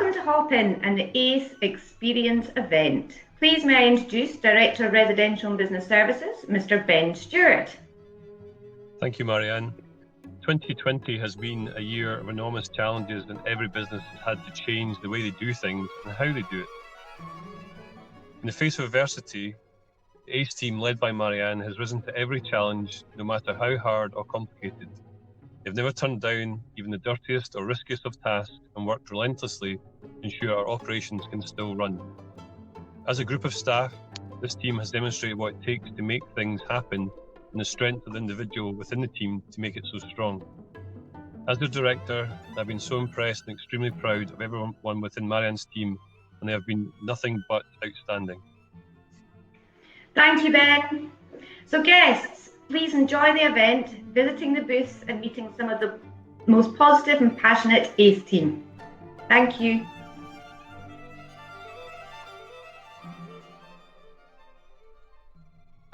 Welcome to Hop In and the ACE Experience event. Please may I introduce Director of Residential and Business Services, Mr. Ben Stewart. Thank you, Marianne. 2020 has been a year of enormous challenges, and every business has had to change the way they do things and how they do it. In the face of adversity, the ACE team, led by Marianne, has risen to every challenge, no matter how hard or complicated. They've never turned down even the dirtiest or riskiest of tasks and worked relentlessly to ensure our operations can still run. As a group of staff, this team has demonstrated what it takes to make things happen and the strength of the individual within the team to make it so strong. As their director, I've been so impressed and extremely proud of everyone within Marianne's team, and they have been nothing but outstanding. Thank you, Ben. So guests, please enjoy the event, visiting the booths and meeting some of the most positive and passionate ACE team. Thank you.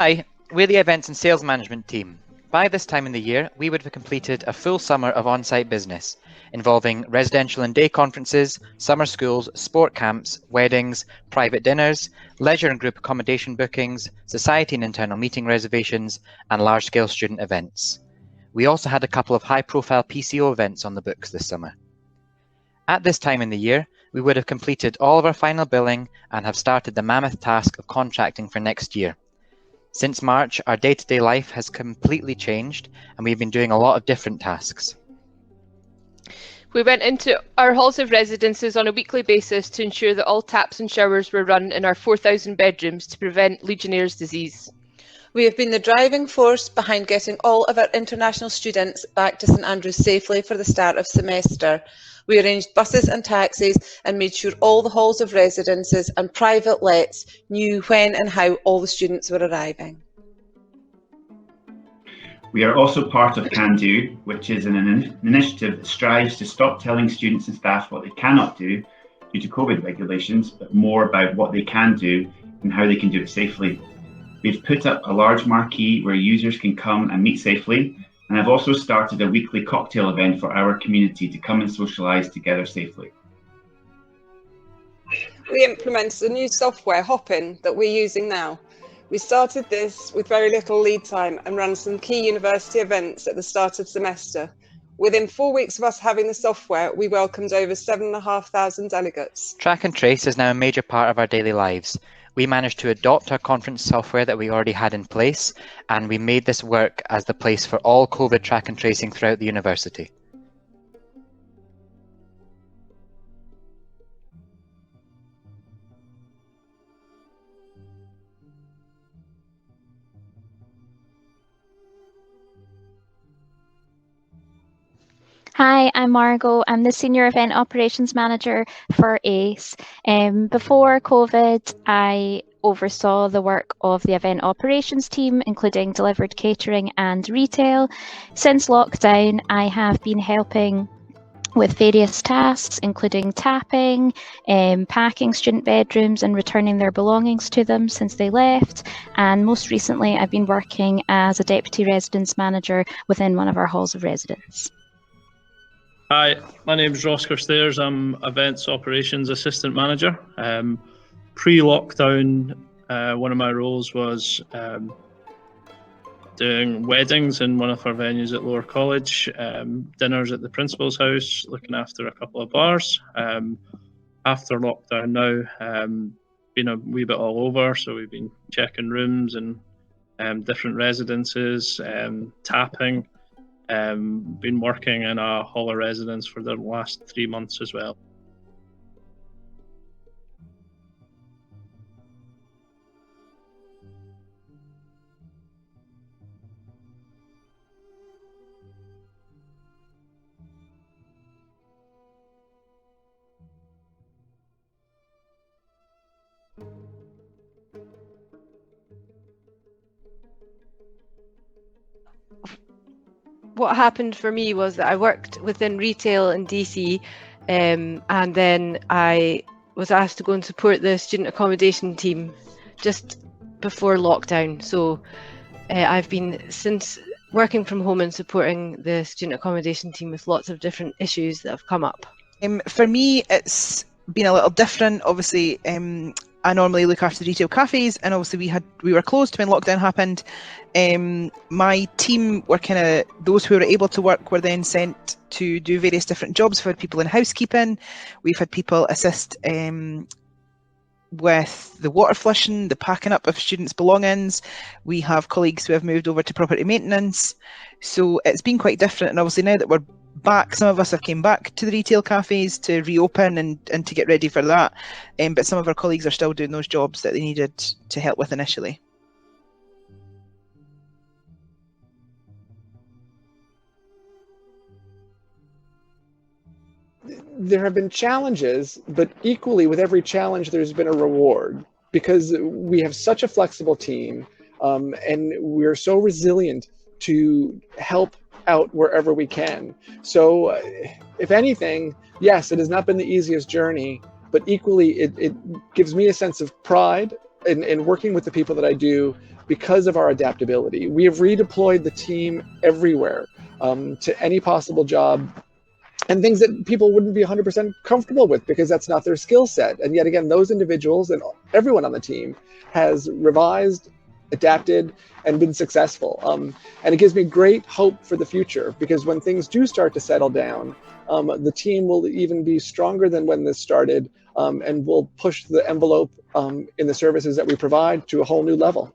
Hi, we're the Events and Sales Management team. By this time in the year, we would have completed a full summer of on-site business, involving residential and day conferences, summer schools, sport camps, weddings, private dinners, leisure and group accommodation bookings, society and internal meeting reservations, and large-scale student events. We also had a couple of high-profile PCO events on the books this summer. At this time in the year, we would have completed all of our final billing and have started the mammoth task of contracting for next year. Since March, our day-to-day life has completely changed, and we've been doing a lot of different tasks. We went into our halls of residences on a weekly basis to ensure that all taps and showers were run in our 4,000 bedrooms to prevent Legionnaire's disease. We have been the driving force behind getting all of our international students back to St Andrews safely for the start of semester. We arranged buses and taxis and made sure all the halls of residences and private lets knew when and how all the students were arriving. We are also part of Can Do, which is an initiative that strives to stop telling students and staff what they cannot do due to COVID regulations, but more about what they can do and how they can do it safely. We've put up a large marquee where users can come and meet safely, and I've also started a weekly cocktail event for our community to come and socialise together safely. We implemented a new software, Hop-In, that we're using now. We started this with very little lead time and ran some key university events at the start of semester. Within 4 weeks of us having the software, we welcomed over 7,500 delegates. Track and trace is now a major part of our daily lives. We managed to adopt our conference software that we already had in place, and we made this work as the place for all COVID track and tracing throughout the university. Hi, I'm Margot. I'm the Senior Event Operations Manager for ACE. Before COVID, I oversaw the work of the event operations team, including delivered catering and retail. Since lockdown, I have been helping with various tasks, including tapping, packing student bedrooms and returning their belongings to them since they left. And most recently, I've been working as a Deputy Residence Manager within one of our halls of residence. Hi, my name is Ross Carstairs. I'm Events Operations Assistant Manager. Pre-lockdown, one of my roles was doing weddings in one of our venues at Lower College, dinners at the Principal's house, looking after a couple of bars. After lockdown now, been a wee bit all over, so we've been checking rooms and different residences, tapping. Been working in a hall of residence for the last 3 months as well. What happened for me was that I worked within retail in DC, and then I was asked to go and support the student accommodation team just before lockdown. So I've been since working from home and supporting the student accommodation team with lots of different issues that have come up. For me, it's been a little different. Obviously, I normally look after the retail cafes, and obviously we were closed when lockdown happened. My team were kind of, those who were able to work were then sent to do various different jobs. We've had people in housekeeping, we've had people assist with the water flushing, the packing up of students' belongings. We have colleagues who have moved over to property maintenance. So it's been quite different, and obviously now that we're back, some of us have came back to the retail cafes to reopen and to get ready for that, but some of our colleagues are still doing those jobs that they needed to help with initially. There have been challenges, but equally with every challenge there's been a reward, because we have such a flexible team, and we're so resilient to help out wherever we can. So if anything, yes, it has not been the easiest journey, but equally it gives me a sense of pride in working with the people that I do because of our adaptability. We have redeployed the team everywhere, to any possible job, and things that people wouldn't be 100% comfortable with because that's not their skill set. And yet again, those individuals and everyone on the team has revised, adapted, and been successful. And it gives me great hope for the future, because when things do start to settle down, the team will even be stronger than when this started, and will push the envelope in the services that we provide to a whole new level.